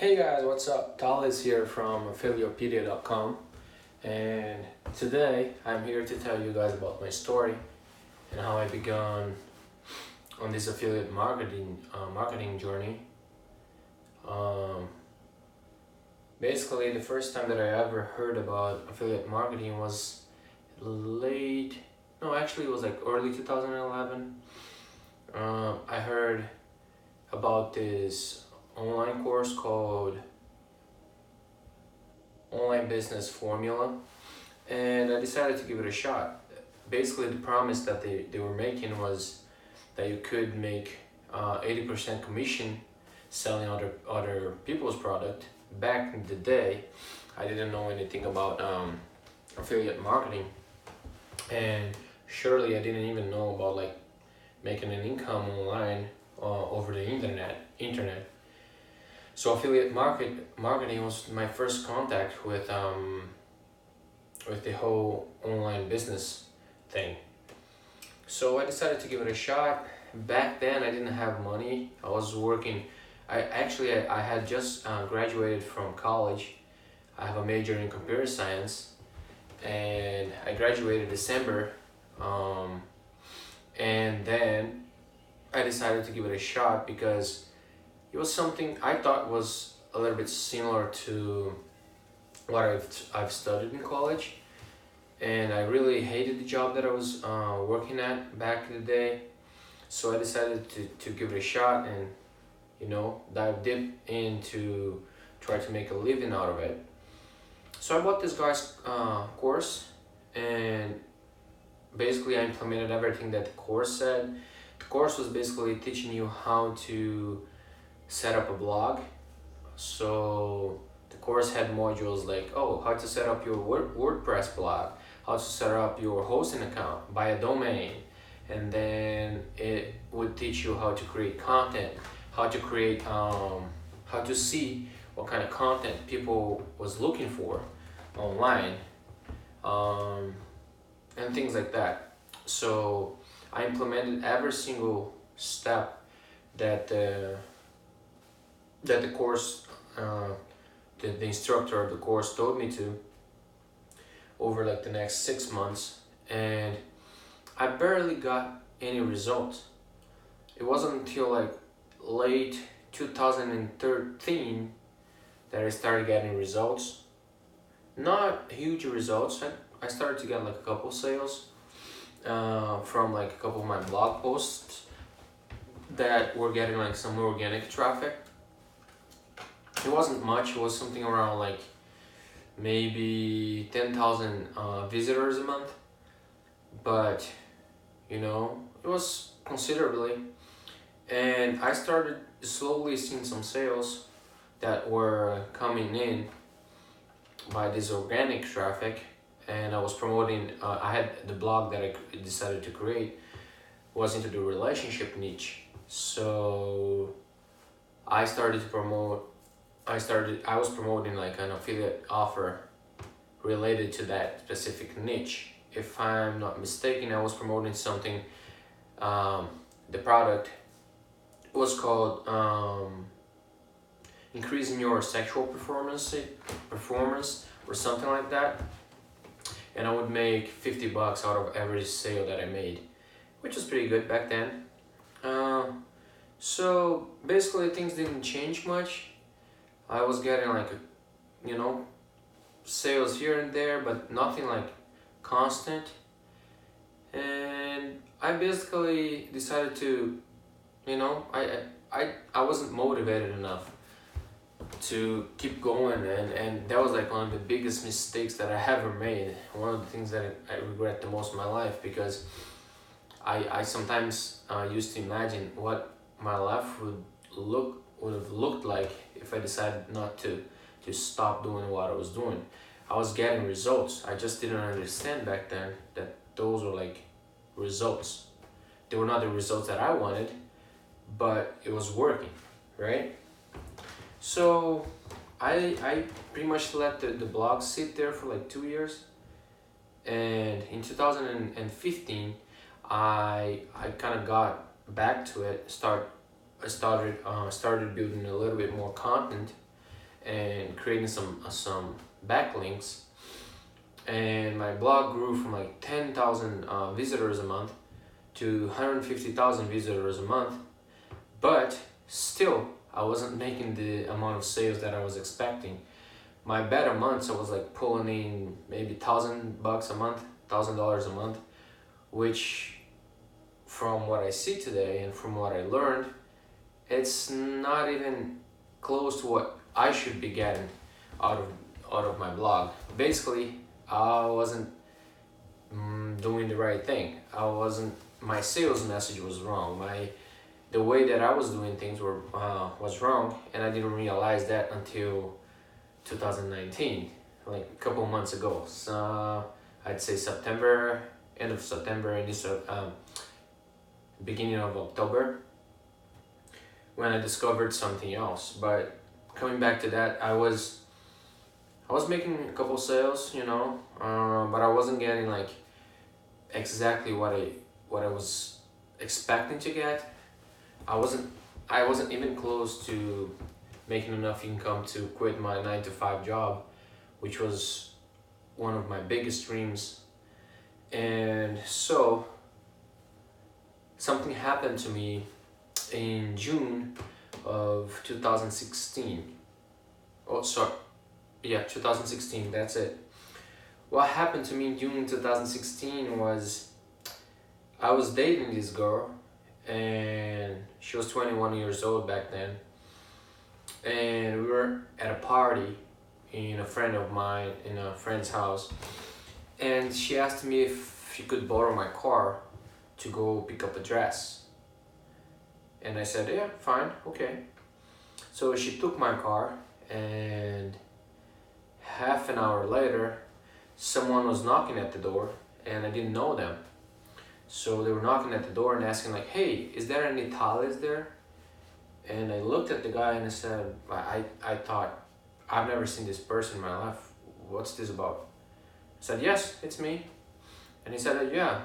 Hey guys, what's up? Tal is here from affiliatepedia.com, and today I'm here to tell you guys about my story and how I began on this affiliate marketing journey. Um, Basically, the first time that I ever heard about affiliate marketing was late, no, actually it was like early 2011. I heard about this online course called Online Business Formula, and I decided to give it a shot. Basically, the promise that they were making was that you could make 80% commission selling other people's product. Back in the day, I didn't know anything about affiliate marketing, and surely I didn't even know about like making an income online over the internet. So affiliate marketing was my first contact with the whole online business thing. So I decided to give it a shot. Back then I didn't have money. I was working. I had just graduated from college. I have a major in computer science, and I graduated December. And then I decided to give it a shot because it was something I thought was a little bit similar to what I've studied in college, and I really hated the job that I was working at back in the day. So I decided to give it a shot and dive deep into try to make a living out of it. So I bought this guy's course, and basically I implemented everything that the course said. The course was basically teaching you how to set up a blog. So the course had modules like, how to set up your WordPress blog, how to set up your hosting account, buy a domain, and then it would teach you how to create content, how to see what kind of content people was looking for online, and things like that. So I implemented every single step that the course, the instructor of the course told me to over like the next 6 months, and I barely got any results. It wasn't until like late 2013 that I started getting results. Not huge results. I started to get like a couple sales from like a couple of my blog posts that were getting like some organic traffic. It wasn't much. It was something around like maybe 10,000 visitors a month, but it was considerably. And I started slowly seeing some sales that were coming in by this organic traffic, and I was promoting. I had the blog that I decided to create was into the relationship niche, so I started to promote. I was promoting like an affiliate offer related to that specific niche. If I'm not mistaken, I was promoting something. The product was called increasing your sexual performance or something like that. And I would make $50 out of every sale that I made, which was pretty good back then. So basically things didn't change much. I was getting like sales here and there, but nothing like constant. And I basically decided to, I wasn't motivated enough to keep going, and that was like one of the biggest mistakes that I ever made. One of the things that I regret the most in my life, because I sometimes used to imagine what my life would have looked like if I decided not to stop doing what I was doing. I was getting results. I just didn't understand back then that those were like results. They were not the results that I wanted, but it was working, right? So I pretty much let the blog sit there for like 2 years, and in 2015 I kind of got back to it. I started building a little bit more content, and creating some backlinks, and my blog grew from like 10,000 visitors a month to 150,000 visitors a month. But still, I wasn't making the amount of sales that I was expecting. My better months, I was like pulling in maybe $1,000 a month, $1,000 a month, which from what I see today and from what I learned, it's not even close to what I should be getting out of my blog. Basically, I wasn't doing the right thing. My sales message was wrong. The way that I was doing things was wrong, and I didn't realize that until 2019, like a couple months ago. So I'd say September, end of September, and this beginning of October, when I discovered something else. But coming back to that, I was making a couple sales, but I wasn't getting like exactly what I was expecting to get. I wasn't even close to making enough income to quit my 9-to-5 job, which was one of my biggest dreams. And so something happened to me in June of 2016. Oh, sorry. Yeah, 2016, that's it. What happened to me in June 2016 was I was dating this girl, and she was 21 years old back then. And we were at a party in a friend's house. And she asked me if she could borrow my car to go pick up a dress. And I said, yeah, fine, okay. So she took my car, and half an hour later, someone was knocking at the door, and I didn't know them. So they were knocking at the door and asking like, hey, is there any Thales there? And I looked at the guy and I said, I thought, I've never seen this person in my life. What's this about? I said, yes, it's me. And he said, yeah,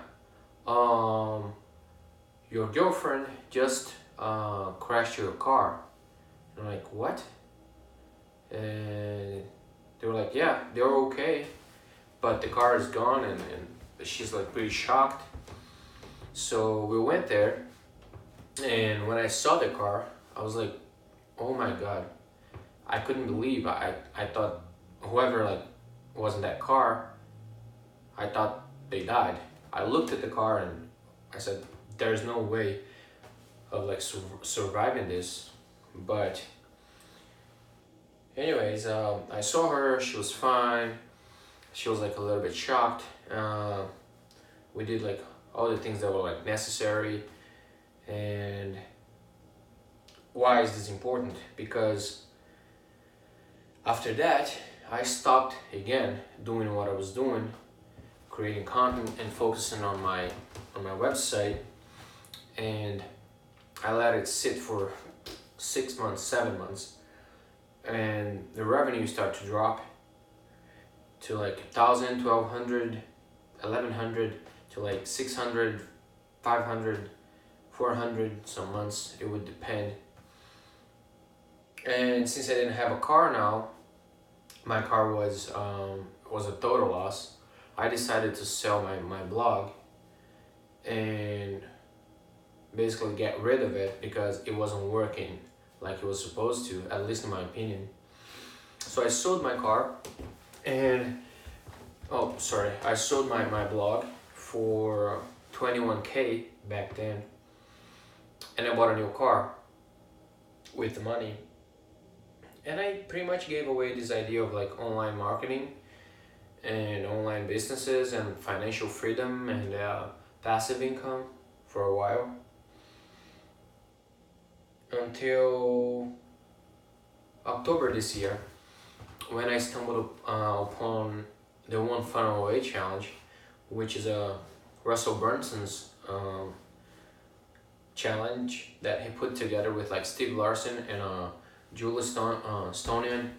your girlfriend just crashed your car. And I'm like, what? And they were like, yeah, they're okay, but the car is gone, and she's like pretty shocked. So we went there, and when I saw the car, I was like, oh my God. I couldn't believe. I thought whoever like was in that car, I thought they died. I looked at the car and I said, there's no way of like surviving this. But anyways, I saw her, she was fine. She was like a little bit shocked. We did like all the things that were like necessary. And why is this important? Because after that, I stopped again doing what I was doing, creating content and focusing on my website, and I let it sit for 6 months, 7 months, and the revenue started to drop to like 1,000, 1,200, 1,100 to like 600, 500, 400. Some months it would depend. And since I didn't have a car now, my car was a total loss. I decided to sell my blog and basically get rid of it because it wasn't working like it was supposed to, at least in my opinion. So I sold my car and I sold my blog for 21K back then, and I bought a new car with the money. And I pretty much gave away this idea of like online marketing and online businesses and financial freedom and passive income for a while, until October this year, when I stumbled upon the One Funnel Away Challenge, which is a Russell Brunson's challenge that he put together with like Steve Larsen and Julie Stonian,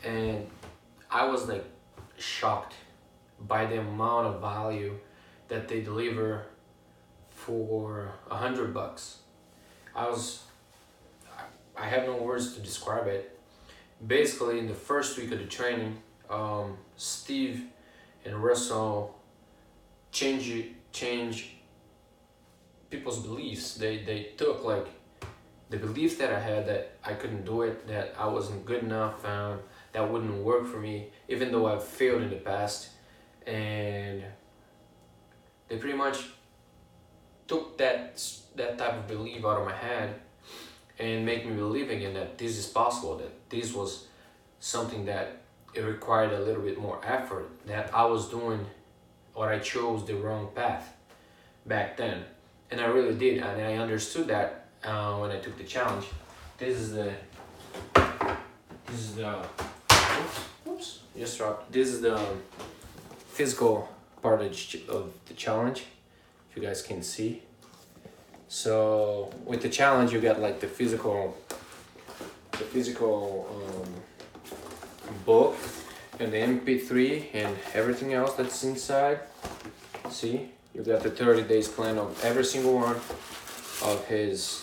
and I was like shocked by the amount of value that they deliver for $100. I have no words to describe it. basically in the first week of the training, Steve and Russell change people's beliefs. They took like the belief that I had that I couldn't do it, that I wasn't good enough, that wouldn't work for me, even though I've failed in the past. And they pretty much took that type of belief out of my head and make me believe again that this is possible, that this was something that it required a little bit more effort, that I was doing or I chose the wrong path back then. And I really did, and I understood that when I took the challenge. This is the oops, just dropped. This is the physical part of the challenge, if you guys can see. So with the challenge, you get like the physical book and the MP3 and everything else that's inside. See, you got the 30 days plan of every single one of his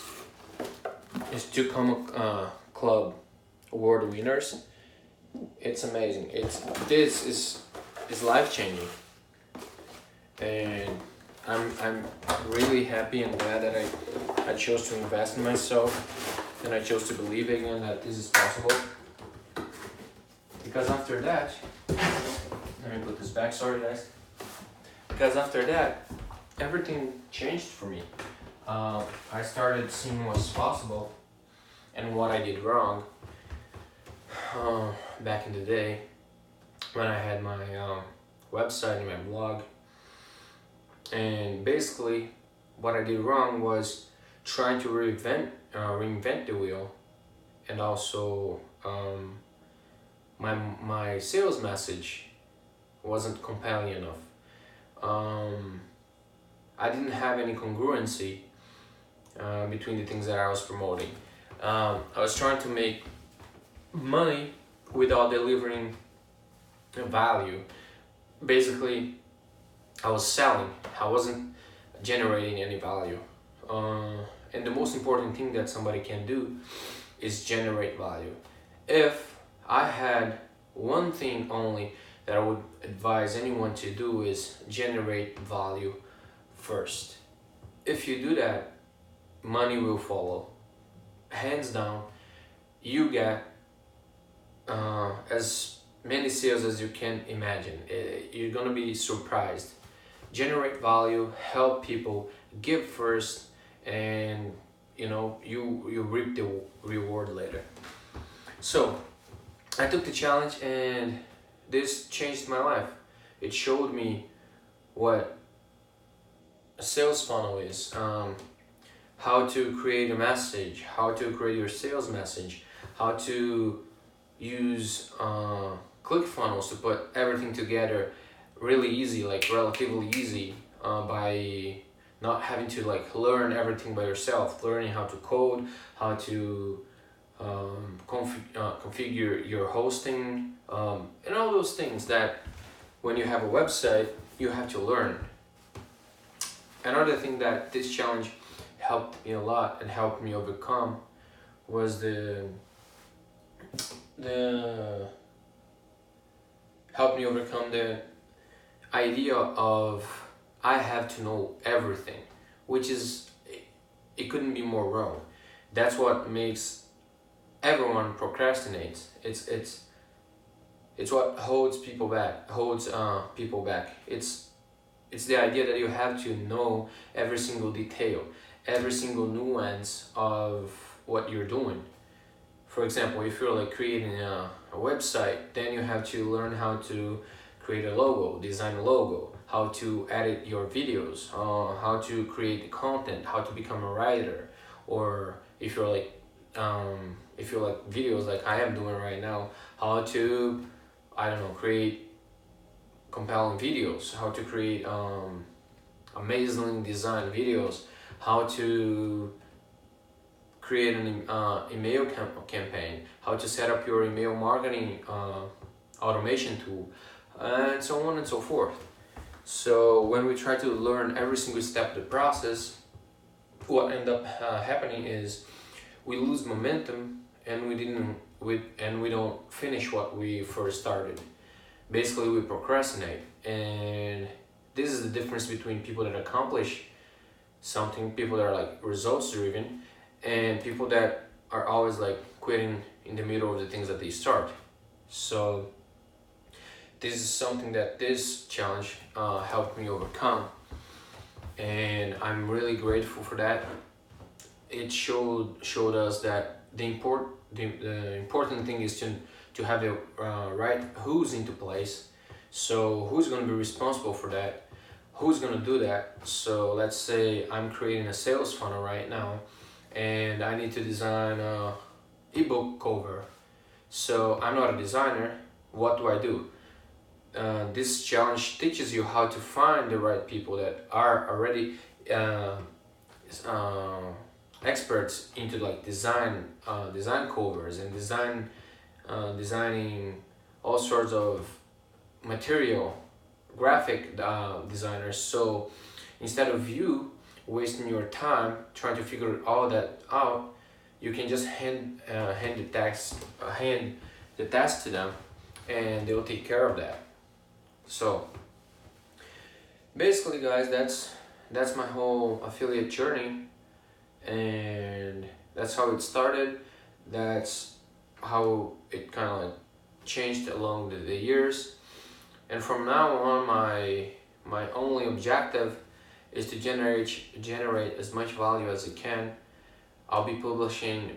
2 Comma Club award winners. It's amazing. This is life changing, and I'm really happy and glad that I chose to invest in myself, and I chose to believe again that this is possible. Because after that, let me put this back, sorry guys. Because after that, everything changed for me. I started seeing what's possible and what I did wrong back in the day when I had my website and my blog. And basically, what I did wrong was trying to reinvent the wheel, and also my sales message wasn't compelling enough. I didn't have any congruency between the things that I was promoting. I was trying to make money without delivering value. Basically, I was selling. I wasn't generating any value. And the most important thing that somebody can do is generate value. If I had one thing only that I would advise anyone to do is generate value first. If you do that, money will follow. Hands down, you get as many sales as you can imagine. You're gonna be surprised. Generate value, help people, give first, and you reap the reward later. So I took the challenge, and this changed my life. It showed me what a sales funnel is, how to create a message, how to create your sales message, how to use ClickFunnels to put everything together really easy, like relatively easy, by not having to like learn everything by yourself, learning how to code, how to configure your hosting, and all those things that when you have a website you have to learn. Another thing that this challenge helped me a lot and helped me overcome was helped me overcome the idea of I have to know everything, which is, it couldn't be more wrong. That's what makes everyone procrastinate. It's what holds people back. It's the idea that you have to know every single detail, every single nuance of what you're doing. For example, if you're like creating a website, then you have to learn how to create a logo, design a logo, how to edit your videos, how to create the content, how to become a writer, or if you're like videos like I am doing right now, how to, I don't know, create compelling videos, how to create amazing design videos, how to create an email campaign, how to set up your email marketing automation tool, and so on and so forth. So when we try to learn every single step of the process, what ends up happening is we lose momentum and we don't finish what we first started. Basically, we procrastinate, and this is the difference between people that accomplish something, people that are like results driven, and people that are always like quitting in the middle of the things that they start. So this is something that this challenge helped me overcome, and I'm really grateful for that. It showed us that the important thing is to have the right who's into place. So who's going to be responsible for that? Who's going to do that? So let's say I'm creating a sales funnel right now, and I need to design a ebook cover. So I'm not a designer. What do I do? This challenge teaches you how to find the right people that are already uh, experts into like design covers and designing all sorts of material, graphic designers. So instead of you wasting your time trying to figure all that out, you can just hand the task to them, and they'll take care of that. So basically, guys, that's my whole affiliate journey, and that's how it started. That's how it kind of like changed along the years. And from now on, my only objective is to generate as much value as I can. I'll be publishing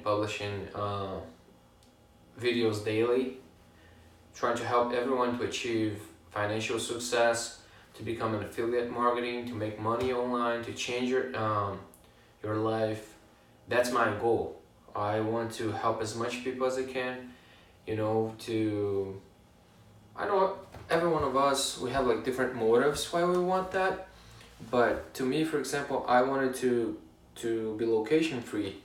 videos daily, trying to help everyone to achieve financial success, to become an affiliate marketing, to make money online, to change your life. That's my goal. I want to help as much people as I can, you know, I know every one of us, we have like different motives why we want that. But to me, for example, I wanted to be location free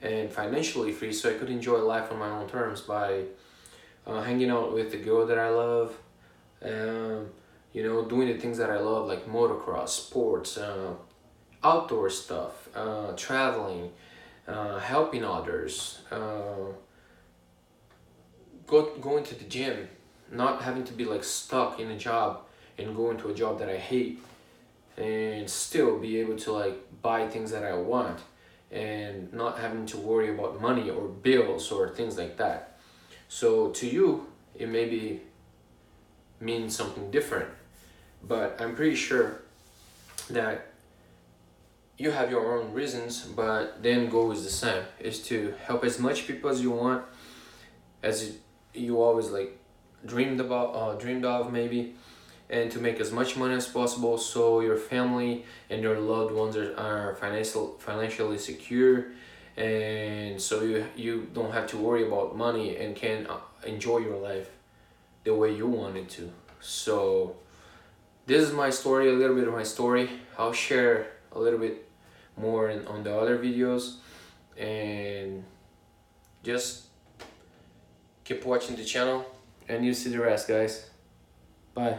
and financially free, so I could enjoy life on my own terms by hanging out with the girl that I love, you know, doing the things that I love, like motocross, sports, outdoor stuff, traveling, helping others, going to the gym, not having to be like stuck in a job and going to a job that I hate, and still be able to like buy things that I want and not having to worry about money or bills or things like that. So to you, it maybe means something different, but I'm pretty sure that you have your own reasons, but the end goal is the same, is to help as much people as you want, as you always like dreamed of maybe, and to make as much money as possible so your family and your loved ones are financially secure, and so you don't have to worry about money and can enjoy your life the way you want it to. So this is my story, a little bit of my story. I'll share a little bit more on the other videos, and just keep watching the channel and you see the rest, guys. Bye.